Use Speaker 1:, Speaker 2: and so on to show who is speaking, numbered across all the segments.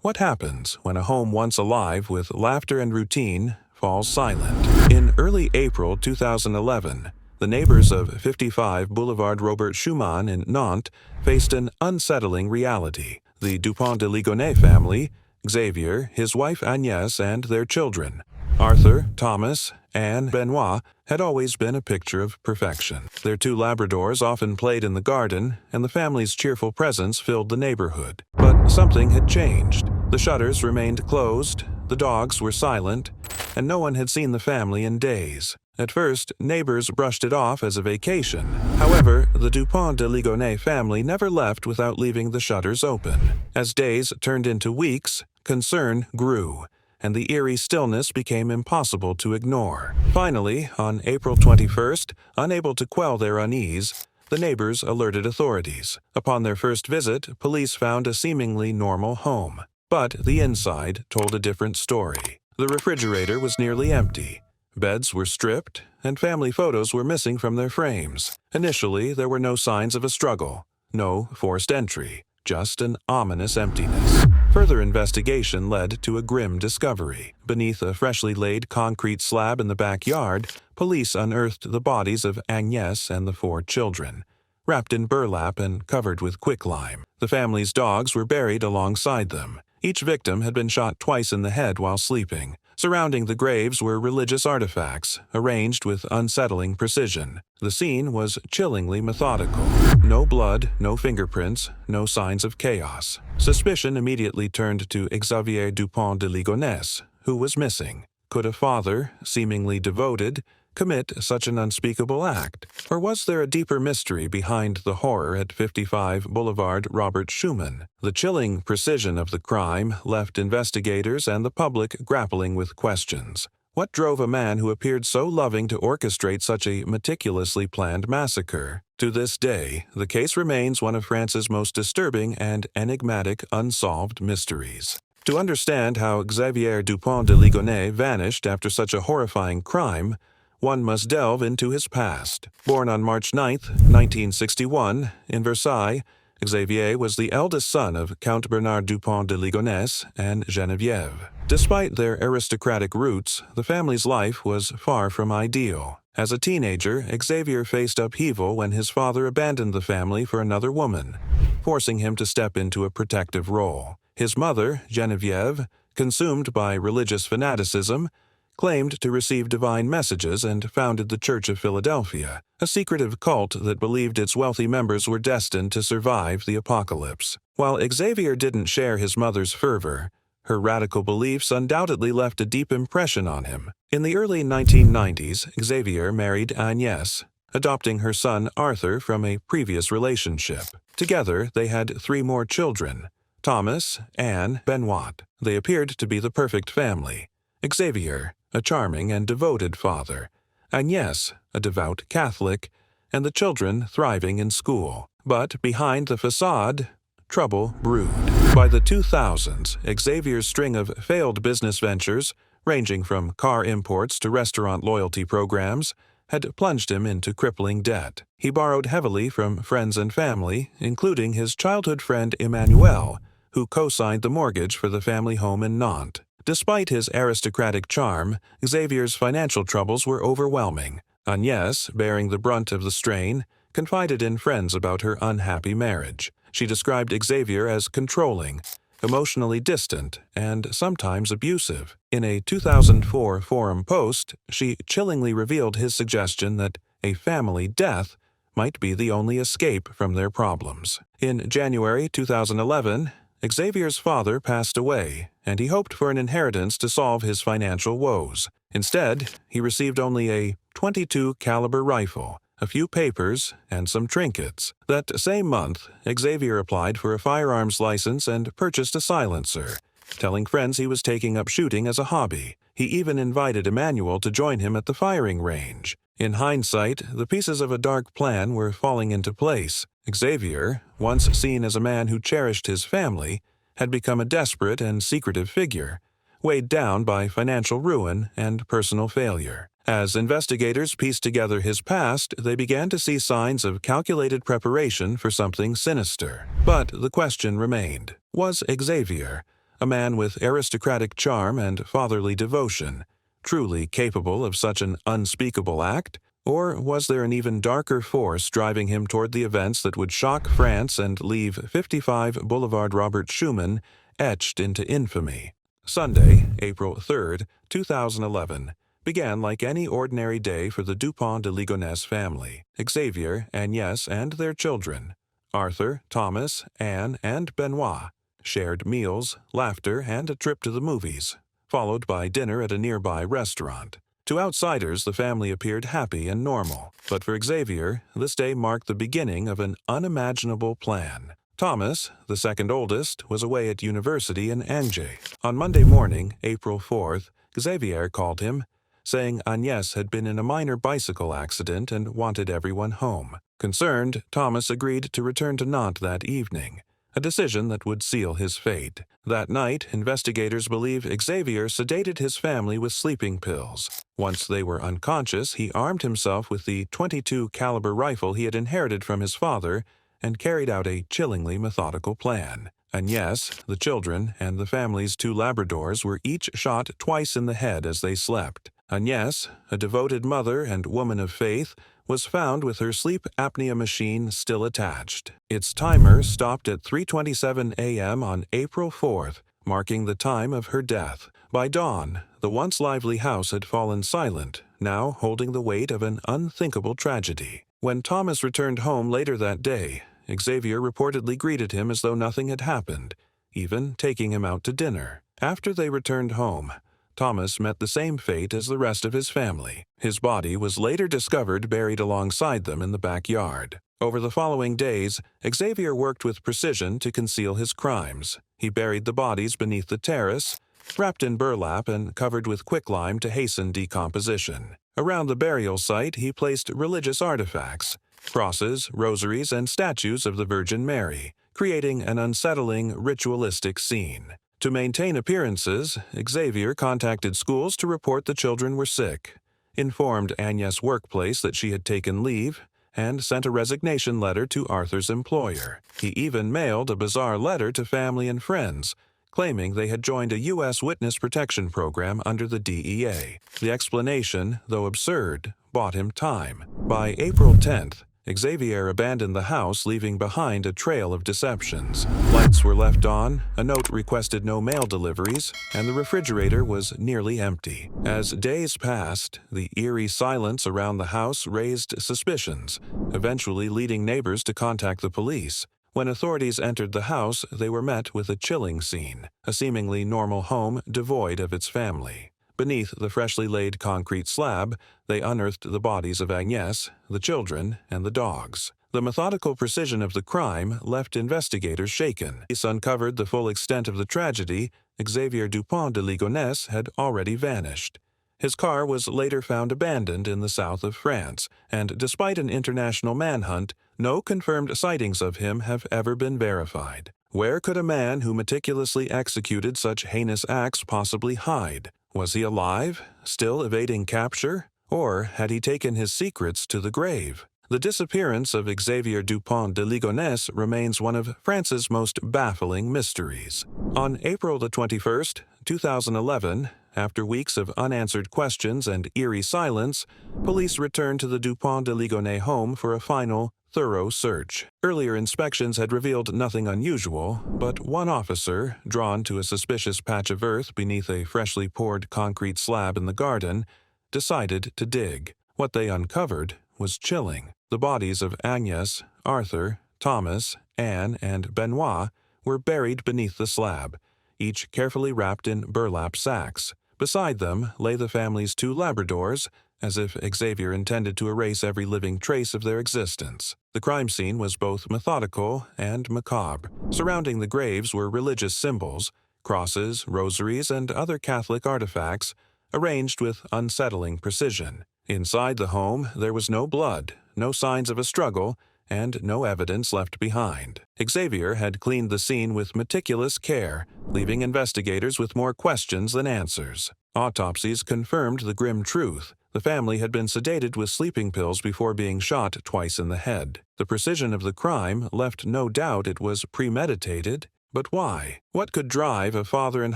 Speaker 1: What happens when a home once alive with laughter and routine falls silent? In early April 2011, the neighbors of 55 Boulevard Robert Schumann in Nantes faced an unsettling reality. The Dupont de Ligonnès family, Xavier, his wife Agnès, and their children, Arthur, Thomas, and Benoit, had always been a picture of perfection. Their 2 Labradors often played in the garden, and the family's cheerful presence filled the neighborhood. But something had changed. The shutters remained closed, the dogs were silent, and no one had seen the family in days. At first, neighbors brushed it off as a vacation. However, the Dupont de Ligonnès family never left without leaving the shutters open. As days turned into weeks, concern grew, and the eerie stillness became impossible to ignore. Finally, on April 21st, unable to quell their unease, the neighbors alerted authorities. Upon their first visit, police found a seemingly normal home. But the inside told a different story. The refrigerator was nearly empty. Beds were stripped, and family photos were missing from their frames. Initially, there were no signs of a struggle, no forced entry, just an ominous emptiness. Further investigation led to a grim discovery. Beneath a freshly laid concrete slab in the backyard, police unearthed the bodies of Agnès and the 4 children, wrapped in burlap and covered with quicklime. The family's dogs were buried alongside them. Each victim had been shot twice in the head while sleeping. Surrounding the graves were religious artifacts, arranged with unsettling precision. The scene was chillingly methodical. No blood, no fingerprints, no signs of chaos. Suspicion immediately turned to Xavier Dupont de Ligonnès, who was missing. Could a father, seemingly devoted, commit such an unspeakable act? Or was there a deeper mystery behind the horror at 55 Boulevard Robert Schumann? The chilling precision of the crime left investigators and the public grappling with questions. What drove a man who appeared so loving to orchestrate such a meticulously planned massacre? To this day, the case remains one of France's most disturbing and enigmatic unsolved mysteries. To understand how Xavier Dupont de Ligonnès vanished after such a horrifying crime, one must delve into his past. Born on March 9, 1961, in Versailles, Xavier was the eldest son of Count Bernard Dupont de Ligonnès and Geneviève. Despite their aristocratic roots, the family's life was far from ideal. As a teenager, Xavier faced upheaval when his father abandoned the family for another woman, forcing him to step into a protective role. His mother, Geneviève, consumed by religious fanaticism, claimed to receive divine messages and founded the Church of Philadelphia, a secretive cult that believed its wealthy members were destined to survive the apocalypse. While Xavier didn't share his mother's fervor, her radical beliefs undoubtedly left a deep impression on him. In the early 1990s, Xavier married Agnès, adopting her son Arthur from a previous relationship. Together, they had 3 more children: Thomas, Anne, Benoit. They appeared to be the perfect family. Xavier, a charming and devoted father; Agnès, a devout Catholic; and the children thriving in school. But behind the facade, trouble brewed. By the 2000s, Xavier's string of failed business ventures, ranging from car imports to restaurant loyalty programs, had plunged him into crippling debt. He borrowed heavily from friends and family, including his childhood friend Emmanuel, who co-signed the mortgage for the family home in Nantes. Despite his aristocratic charm, Xavier's financial troubles were overwhelming. Agnès, bearing the brunt of the strain, confided in friends about her unhappy marriage. She described Xavier as controlling, emotionally distant, and sometimes abusive. In a 2004 forum post, she chillingly revealed his suggestion that a family death might be the only escape from their problems. In January 2011, Xavier's father passed away, and he hoped for an inheritance to solve his financial woes. Instead, he received only a .22 caliber rifle, a few papers, and some trinkets. That same month, Xavier applied for a firearms license and purchased a silencer, telling friends he was taking up shooting as a hobby. He even invited Emmanuel to join him at the firing range. In hindsight, the pieces of a dark plan were falling into place. Xavier, once seen as a man who cherished his family, had become a desperate and secretive figure, weighed down by financial ruin and personal failure. As investigators pieced together his past, they began to see signs of calculated preparation for something sinister. But the question remained: was Xavier, a man with aristocratic charm and fatherly devotion, truly capable of such an unspeakable act? Or was there an even darker force driving him toward the events that would shock France and leave 55 Boulevard Robert Schumann etched into infamy? Sunday, April 3, 2011, began like any ordinary day for the Dupont de Ligonnès family. Xavier, Agnès, and their children, Arthur, Thomas, Anne, and Benoit, shared meals, laughter, and a trip to the movies, followed by dinner at a nearby restaurant. To outsiders, the family appeared happy and normal, but for Xavier, this day marked the beginning of an unimaginable plan. Thomas, the second oldest, was away at university in Angers. On Monday morning, April 4th, Xavier called him, saying Agnès had been in a minor bicycle accident and wanted everyone home. Concerned, Thomas agreed to return to Nantes that evening, a decision that would seal his fate. That night, investigators believe Xavier sedated his family with sleeping pills. Once they were unconscious, he armed himself with the .22 caliber rifle he had inherited from his father and carried out a chillingly methodical plan. Agnès, the children, and the family's 2 Labradors were each shot twice in the head as they slept. Agnès, a devoted mother and woman of faith, was found with her sleep apnea machine still attached. Its timer stopped at 3:27 a.m. on April 4th, marking the time of her death. By dawn, the once lively house had fallen silent, now holding the weight of an unthinkable tragedy. When Thomas returned home later that day, Xavier reportedly greeted him as though nothing had happened, even taking him out to dinner. After they returned home, Thomas met the same fate as the rest of his family. His body was later discovered buried alongside them in the backyard. Over the following days, Xavier worked with precision to conceal his crimes. He buried the bodies beneath the terrace, wrapped in burlap and covered with quicklime to hasten decomposition. Around the burial site, he placed religious artifacts, crosses, rosaries, and statues of the Virgin Mary, creating an unsettling, ritualistic scene. To maintain appearances, Xavier contacted schools to report the children were sick, informed Agnès' workplace that she had taken leave, and sent a resignation letter to Arthur's employer. He even mailed a bizarre letter to family and friends, claiming they had joined a U.S. witness protection program under the DEA. The explanation, though absurd, bought him time. By April 10th, Xavier abandoned the house, leaving behind a trail of deceptions. Lights were left on, a note requested no mail deliveries, and the refrigerator was nearly empty. As days passed, the eerie silence around the house raised suspicions, eventually leading neighbors to contact the police. When authorities entered the house, they were met with a chilling scene, a seemingly normal home devoid of its family. Beneath the freshly laid concrete slab, they unearthed the bodies of Agnès, the children, and the dogs. The methodical precision of the crime left investigators shaken. Police uncovered the full extent of the tragedy. Xavier Dupont de Ligonnès had already vanished. His car was later found abandoned in the south of France, and despite an international manhunt, no confirmed sightings of him have ever been verified. Where could a man who meticulously executed such heinous acts possibly hide? Was he alive, still evading capture, or had he taken his secrets to the grave? The disappearance of Xavier Dupont de Ligonnès remains one of France's most baffling mysteries. On April 21, 2011, after weeks of unanswered questions and eerie silence, police returned to the Dupont de Ligonnès home for a final, thorough search. Earlier inspections had revealed nothing unusual, but one officer, drawn to a suspicious patch of earth beneath a freshly poured concrete slab in the garden, decided to dig. What they uncovered was chilling. The bodies of Agnès, Arthur, Thomas, Anne, and Benoit were buried beneath the slab, each carefully wrapped in burlap sacks. Beside them lay the family's 2 Labradors, as if Xavier intended to erase every living trace of their existence. The crime scene was both methodical and macabre. Surrounding the graves were religious symbols, crosses, rosaries, and other Catholic artifacts, arranged with unsettling precision. Inside the home, there was no blood, no signs of a struggle, and no evidence left behind. Xavier had cleaned the scene with meticulous care, leaving investigators with more questions than answers. Autopsies confirmed the grim truth. The family had been sedated with sleeping pills before being shot twice in the head. The precision of the crime left no doubt it was premeditated, But why? What could drive a father and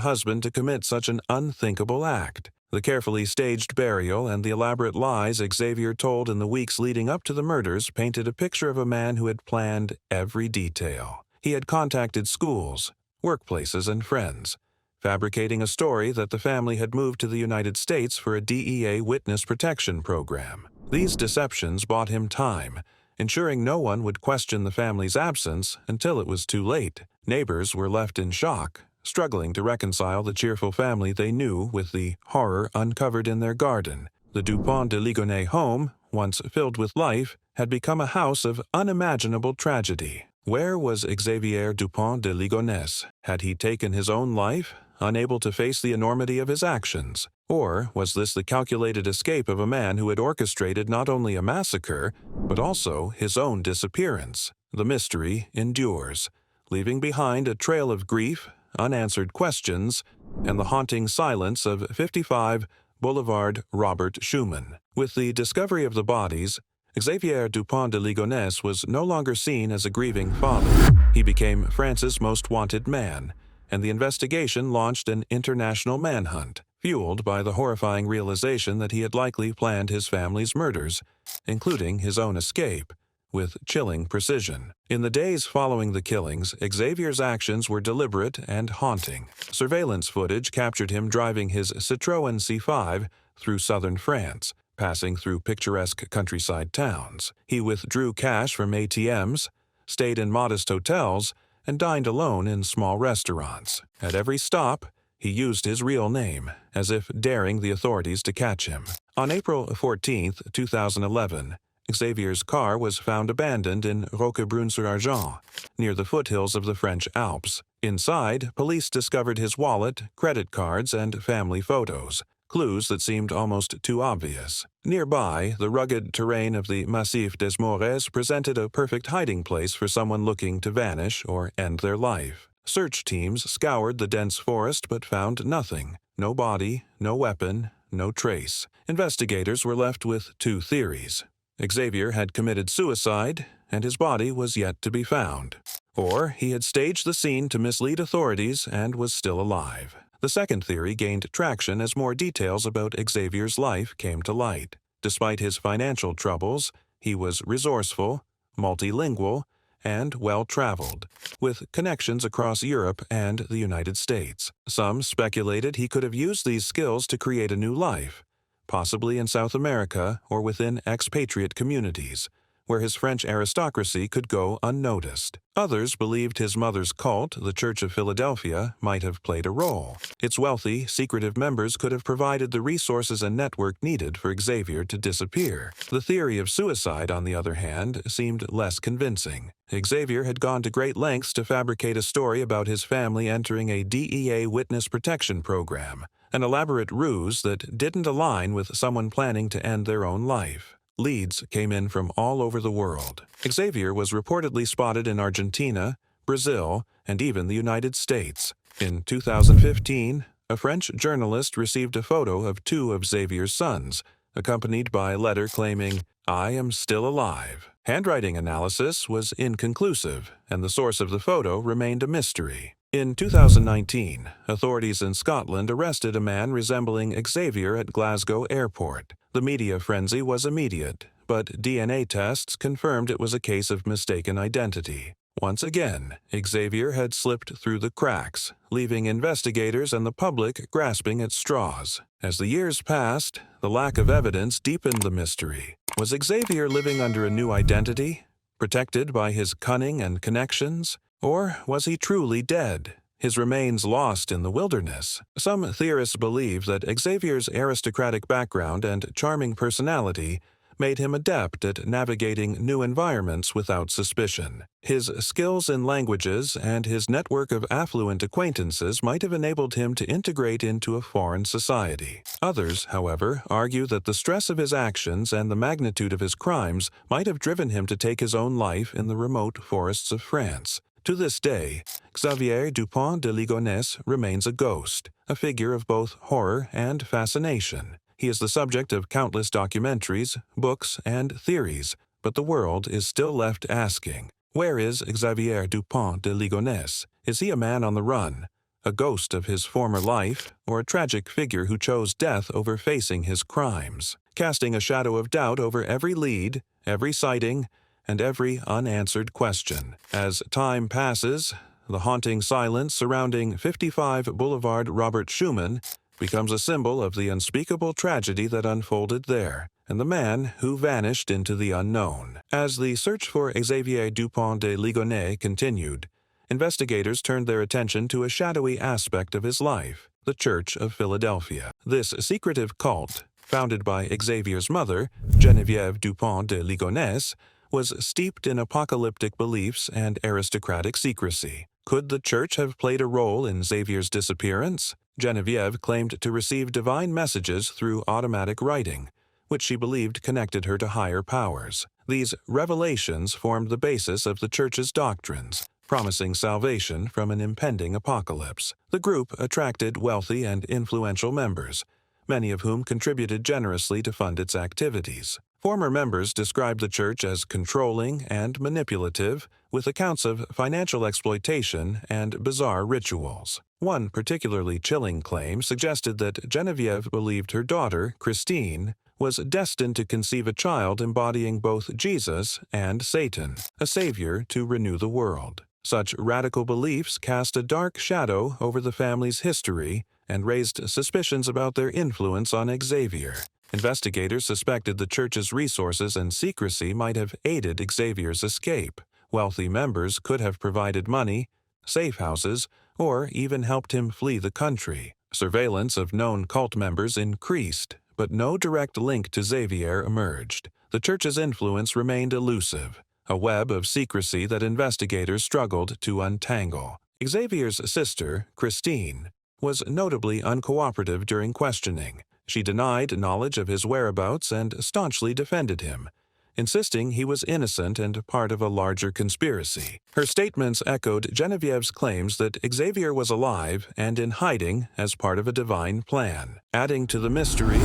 Speaker 1: husband to commit such an unthinkable act? The carefully staged burial and the elaborate lies Xavier told in the weeks leading up to the murders painted a picture of a man who had planned every detail. He had contacted schools, workplaces, and friends, fabricating a story that the family had moved to the United States for a DEA witness protection program. These deceptions bought him time, ensuring no one would question the family's absence until it was too late. Neighbors were left in shock, struggling to reconcile the cheerful family they knew with the horror uncovered in their garden. The Dupont de Ligonnès home, once filled with life, had become a house of unimaginable tragedy. Where was Xavier Dupont de Ligonnès? Had he taken his own life, unable to face the enormity of his actions? Or was this the calculated escape of a man who had orchestrated not only a massacre, but also his own disappearance? The mystery endures, leaving behind a trail of grief, unanswered questions, and the haunting silence of 55 Boulevard Robert Schumann. With the discovery of the bodies, Xavier Dupont de Ligonnès was no longer seen as a grieving father. He became France's most wanted man, and the investigation launched an international manhunt, fueled by the horrifying realization that he had likely planned his family's murders, including his own escape, with chilling precision. In the days following the killings, Xavier's actions were deliberate and haunting. Surveillance footage captured him driving his Citroën C5 through southern France, passing through picturesque countryside towns. He withdrew cash from ATMs, stayed in modest hotels, and dined alone in small restaurants. At every stop, he used his real name, as if daring the authorities to catch him. On April 14, 2011, Xavier's car was found abandoned in Roquebrune-sur-Argent, near the foothills of the French Alps. Inside, police discovered his wallet, credit cards, and family photos, clues that seemed almost too obvious. Nearby, the rugged terrain of the Massif des Maures presented a perfect hiding place for someone looking to vanish or end their life. Search teams scoured the dense forest but found nothing. No body, no weapon, no trace. Investigators were left with two theories. Xavier had committed suicide, and his body was yet to be found. Or he had staged the scene to mislead authorities and was still alive. The second theory gained traction as more details about Xavier's life came to light. Despite his financial troubles, he was resourceful, multilingual, and well-traveled, with connections across Europe and the United States. Some speculated he could have used these skills to create a new life, possibly in South America or within expatriate communities, where his French aristocracy could go unnoticed. Others believed his mother's cult, the Church of Philadelphia, might have played a role. Its wealthy, secretive members could have provided the resources and network needed for Xavier to disappear. The theory of suicide, on the other hand, seemed less convincing. Xavier had gone to great lengths to fabricate a story about his family entering a DEA witness protection program, an elaborate ruse that didn't align with someone planning to end their own life. Leads came in from all over the world. Xavier was reportedly spotted in Argentina, Brazil, and even the United States. In 2015, a French journalist received a photo of two of Xavier's sons, accompanied by a letter claiming, "I am still alive." Handwriting analysis was inconclusive, and the source of the photo remained a mystery. In 2019, authorities in Scotland arrested a man resembling Xavier at Glasgow Airport. The media frenzy was immediate, but DNA tests confirmed it was a case of mistaken identity. Once again, Xavier had slipped through the cracks, leaving investigators and the public grasping at straws. As the years passed, the lack of evidence deepened the mystery. Was Xavier living under a new identity, protected by his cunning and connections? Or was he truly dead, his remains lost in the wilderness? Some theorists believe that Xavier's aristocratic background and charming personality made him adept at navigating new environments without suspicion. His skills in languages and his network of affluent acquaintances might have enabled him to integrate into a foreign society. Others, however, argue that the stress of his actions and the magnitude of his crimes might have driven him to take his own life in the remote forests of France. To this day, Xavier Dupont de Ligonnès remains a ghost, a figure of both horror and fascination. He is the subject of countless documentaries, books, and theories, but the world is still left asking, Where is Xavier Dupont de Ligonnès? Is he a man on the run, a ghost of his former life, or a tragic figure who chose death over facing his crimes, casting a shadow of doubt over every lead, every sighting, and every unanswered question? As time passes, the haunting silence surrounding 55 Boulevard Robert Schumann becomes a symbol of the unspeakable tragedy that unfolded there, and the man who vanished into the unknown. As the search for Xavier Dupont de Ligonnès continued, investigators turned their attention to a shadowy aspect of his life, the Church of Philadelphia. This secretive cult, founded by Xavier's mother, Geneviève Dupont de Ligonnès, was steeped in apocalyptic beliefs and aristocratic secrecy. Could the church have played a role in Xavier's disappearance? Geneviève claimed to receive divine messages through automatic writing, which she believed connected her to higher powers. These revelations formed the basis of the church's doctrines, promising salvation from an impending apocalypse. The group attracted wealthy and influential members, many of whom contributed generously to fund its activities. Former members described the church as controlling and manipulative, with accounts of financial exploitation and bizarre rituals. One particularly chilling claim suggested that Geneviève believed her daughter, Christine, was destined to conceive a child embodying both Jesus and Satan, a savior to renew the world. Such radical beliefs cast a dark shadow over the family's history and raised suspicions about their influence on Xavier. Investigators suspected the church's resources and secrecy might have aided Xavier's escape. Wealthy members could have provided money, safe houses, or even helped him flee the country. Surveillance of known cult members increased, but no direct link to Xavier emerged. The church's influence remained elusive, a web of secrecy that investigators struggled to untangle. Xavier's sister, Christine, was notably uncooperative during questioning. She denied knowledge of his whereabouts and staunchly defended him, insisting he was innocent and part of a larger conspiracy. Her statements echoed Genevieve's claims that Xavier was alive and in hiding as part of a divine plan. Adding to the mystery,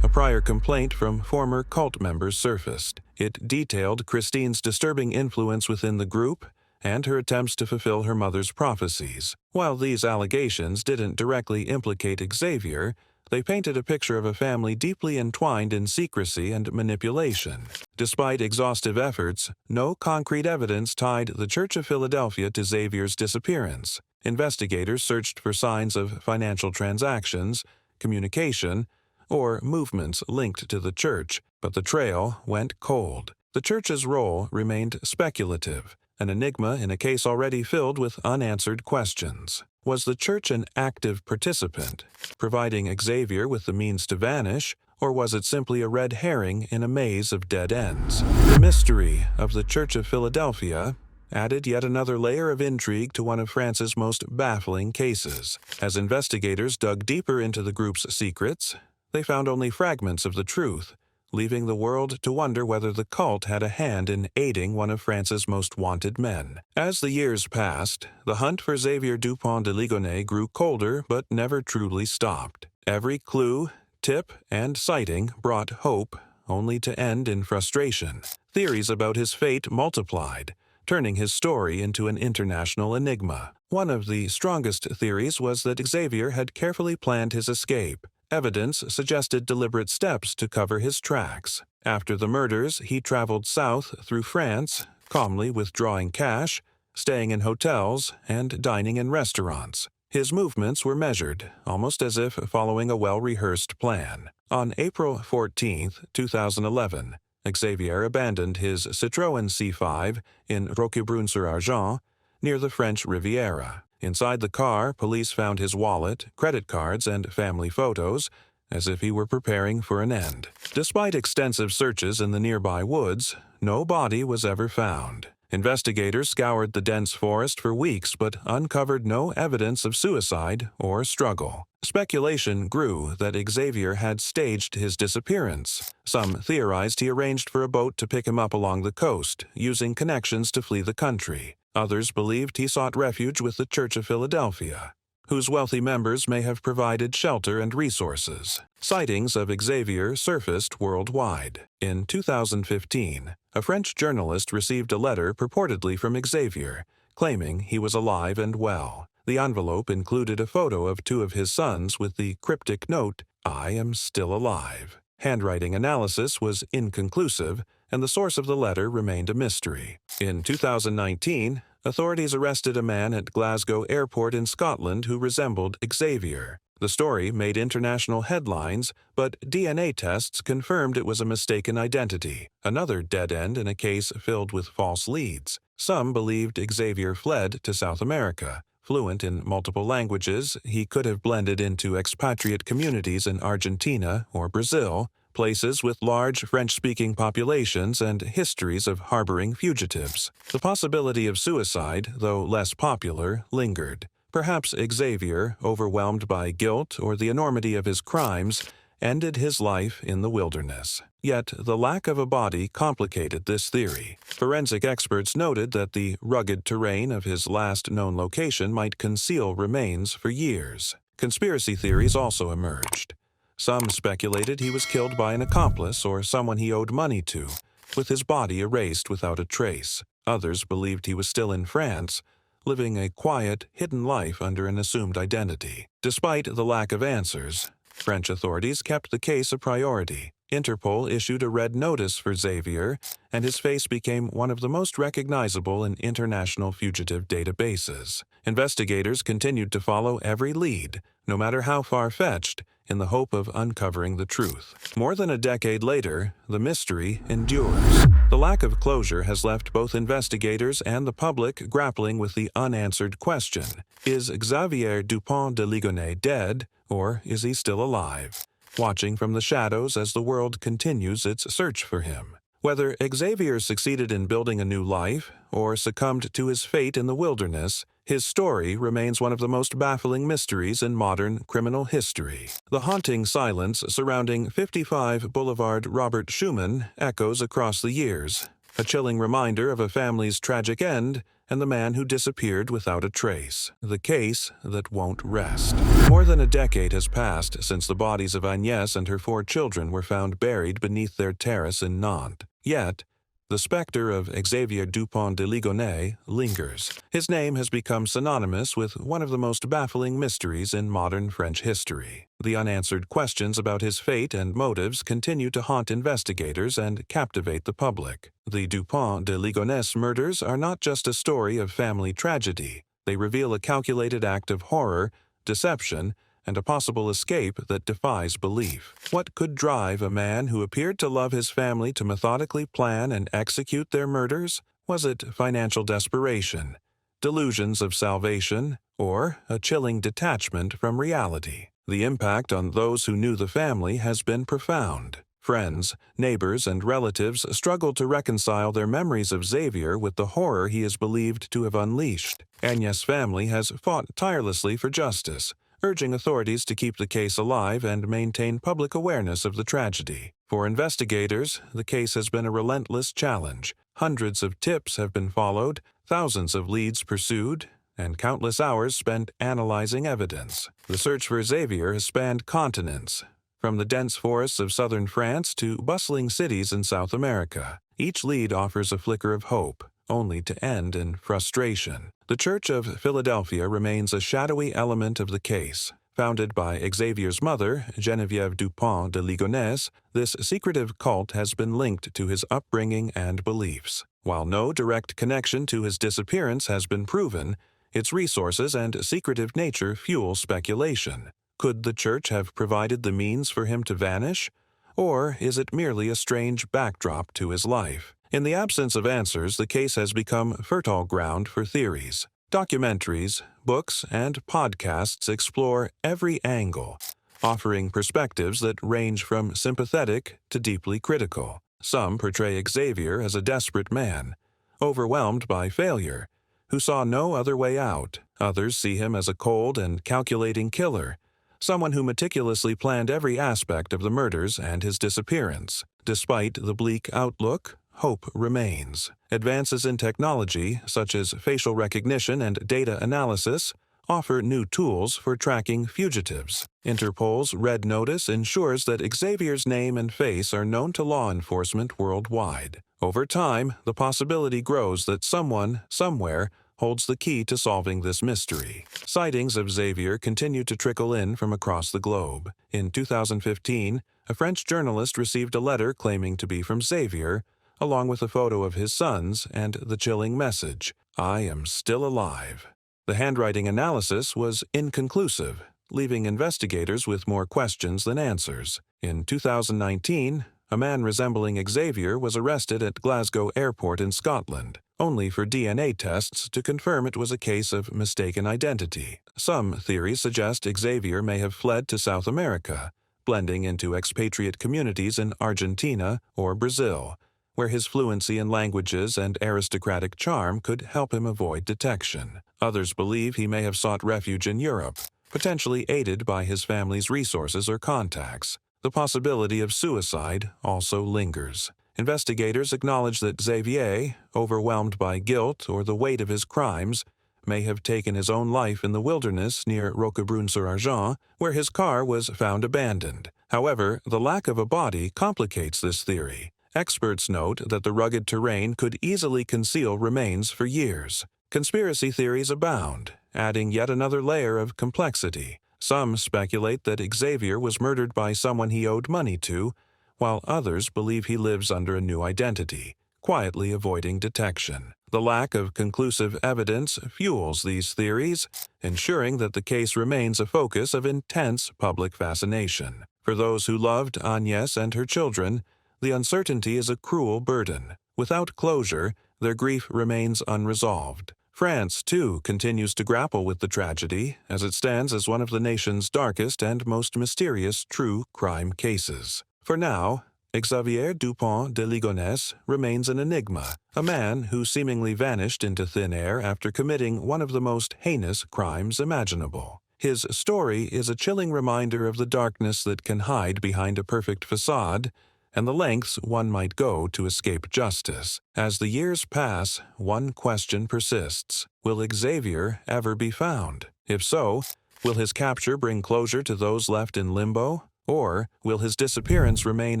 Speaker 1: a prior complaint from former cult members surfaced. It detailed Christine's disturbing influence within the group and her attempts to fulfill her mother's prophecies. While these allegations didn't directly implicate Xavier, they painted a picture of a family deeply entwined in secrecy and manipulation. Despite exhaustive efforts, no concrete evidence tied the Church of Philadelphia to Xavier's disappearance. Investigators searched for signs of financial transactions, communication, or movements linked to the church, but the trail went cold. The church's role remained speculative, an enigma in a case already filled with unanswered questions. Was the church an active participant, providing Xavier with the means to vanish, or was it simply a red herring in a maze of dead ends? The mystery of the Church of Philadelphia added yet another layer of intrigue to one of France's most baffling cases. As investigators dug deeper into the group's secrets, they found only fragments of the truth, leaving the world to wonder whether the cult had a hand in aiding one of France's most wanted men. As the years passed, the hunt for Xavier Dupont de Ligonnès grew colder but never truly stopped. Every clue, tip, and sighting brought hope, only to end in frustration. Theories about his fate multiplied, turning his story into an international enigma. One of the strongest theories was that Xavier had carefully planned his escape. Evidence suggested deliberate steps to cover his tracks. After the murders, he traveled south through France, calmly withdrawing cash, staying in hotels, and dining in restaurants. His movements were measured, almost as if following a well-rehearsed plan. On April 14, 2011, Xavier abandoned his Citroën C5 in Roquebrune-sur-Argent, near the French Riviera. Inside the car, police found his wallet, credit cards, and family photos, as if he were preparing for an end. Despite extensive searches in the nearby woods, no body was ever found. Investigators scoured the dense forest for weeks but uncovered no evidence of suicide or struggle. Speculation grew that Xavier had staged his disappearance. Some theorized he arranged for a boat to pick him up along the coast, using connections to flee the country. Others believed he sought refuge with the Church of Philadelphia. whose wealthy members may have provided shelter and resources. Sightings of Xavier surfaced worldwide. In 2015, a French journalist received a letter purportedly from Xavier, claiming he was alive and well. The envelope included a photo of two of his sons with the cryptic note, "I am still alive." Handwriting analysis was inconclusive, and the source of the letter remained a mystery. In 2019, authorities arrested a man at Glasgow Airport in Scotland who resembled Xavier. The story made international headlines, but DNA tests confirmed it was a mistaken identity, another dead end in a case filled with false leads. Some believed Xavier fled to South America. Fluent in multiple languages, he could have blended into expatriate communities in Argentina or Brazil, places with large French-speaking populations and histories of harboring fugitives. The possibility of suicide, though less popular, lingered. Perhaps Xavier, overwhelmed by guilt or the enormity of his crimes, ended his life in the wilderness. Yet the lack of a body complicated this theory. Forensic experts noted that the rugged terrain of his last known location might conceal remains for years. Conspiracy theories also emerged. Some speculated he was killed by an accomplice or someone he owed money to, with his body erased without a trace. Others believed he was still in France, living a quiet, hidden life under an assumed identity. Despite the lack of answers, French authorities kept the case a priority. Interpol issued a red notice for Xavier, and his face became one of the most recognizable in international fugitive databases. Investigators continued to follow every lead, no matter how far-fetched, in the hope of uncovering the truth. More than a decade later, the mystery endures. The lack of closure has left both investigators and the public grappling with the unanswered question: is Xavier Dupont de Ligonnès dead, or is he still alive? Watching from the shadows as the world continues its search for him. Whether Xavier succeeded in building a new life or succumbed to his fate in the wilderness, his story remains one of the most baffling mysteries in modern criminal history. The haunting silence surrounding 55 Boulevard Robert Schumann echoes across the years, a chilling reminder of a family's tragic end and the man who disappeared without a trace. The case that won't rest. More than a decade has passed since the bodies of Agnès and her 4 children were found buried beneath their terrace in Nantes. Yet, the specter of Xavier Dupont de Ligonnès lingers. His name has become synonymous with one of the most baffling mysteries in modern French history. The unanswered questions about his fate and motives continue to haunt investigators and captivate the public. The Dupont de Ligonnès murders are not just a story of family tragedy. They reveal a calculated act of horror, deception, and a possible escape that defies belief. What could drive a man who appeared to love his family to methodically plan and execute their murders? Was it financial desperation, delusions of salvation, or a chilling detachment from reality? The impact on those who knew the family has been profound. Friends, neighbors, and relatives struggled to reconcile their memories of Xavier with the horror he is believed to have unleashed. Agnès' family has fought tirelessly for justice, urging authorities to keep the case alive and maintain public awareness of the tragedy. For investigators, the case has been a relentless challenge. Hundreds of tips have been followed, thousands of leads pursued, and countless hours spent analyzing evidence. The search for Xavier has spanned continents, from the dense forests of southern France to bustling cities in South America. Each lead offers a flicker of hope, only to end in frustration. The Church of Philadelphia remains a shadowy element of the case. Founded by Xavier's mother, Geneviève Dupont de Ligonnès, this secretive cult has been linked to his upbringing and beliefs. While no direct connection to his disappearance has been proven, its resources and secretive nature fuel speculation. Could the Church have provided the means for him to vanish? Or is it merely a strange backdrop to his life? In the absence of answers, the case has become fertile ground for theories. Documentaries, books, and podcasts explore every angle, offering perspectives that range from sympathetic to deeply critical. Some portray Xavier as a desperate man, overwhelmed by failure, who saw no other way out. Others see him as a cold and calculating killer, someone who meticulously planned every aspect of the murders and his disappearance. Despite the bleak outlook, hope remains. Advances in technology, such as facial recognition and data analysis, offer new tools for tracking fugitives. Interpol's Red Notice ensures that Xavier's name and face are known to law enforcement worldwide. Over time, the possibility grows that someone, somewhere, holds the key to solving this mystery. Sightings of Xavier continue to trickle in from across the globe. In 2015, a French journalist received a letter claiming to be from Xavier, along with a photo of his sons and the chilling message, "I am still alive." The handwriting analysis was inconclusive, leaving investigators with more questions than answers. In 2019, a man resembling Xavier was arrested at Glasgow Airport in Scotland, only for DNA tests to confirm it was a case of mistaken identity. Some theories suggest Xavier may have fled to South America, blending into expatriate communities in Argentina or Brazil, where his fluency in languages and aristocratic charm could help him avoid detection. Others believe he may have sought refuge in Europe, potentially aided by his family's resources or contacts. The possibility of suicide also lingers. Investigators acknowledge that Xavier, overwhelmed by guilt or the weight of his crimes, may have taken his own life in the wilderness near Roquebrune-sur-Argent, where his car was found abandoned. However, the lack of a body complicates this theory. Experts note that the rugged terrain could easily conceal remains for years. Conspiracy theories abound, adding yet another layer of complexity. Some speculate that Xavier was murdered by someone he owed money to, while others believe he lives under a new identity, quietly avoiding detection. The lack of conclusive evidence fuels these theories, ensuring that the case remains a focus of intense public fascination. For those who loved Agnès and her children, the uncertainty is a cruel burden. Without closure, their grief remains unresolved. France, too, continues to grapple with the tragedy, as it stands as one of the nation's darkest and most mysterious true crime cases. For now, Xavier Dupont de Ligonnès remains an enigma, a man who seemingly vanished into thin air after committing one of the most heinous crimes imaginable. His story is a chilling reminder of the darkness that can hide behind a perfect facade, and the lengths one might go to escape justice. As the years pass, one question persists. Will Xavier ever be found? If so, will his capture bring closure to those left in limbo? Or will his disappearance remain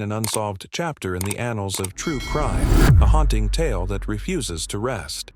Speaker 1: an unsolved chapter in the annals of true crime, a haunting tale that refuses to rest?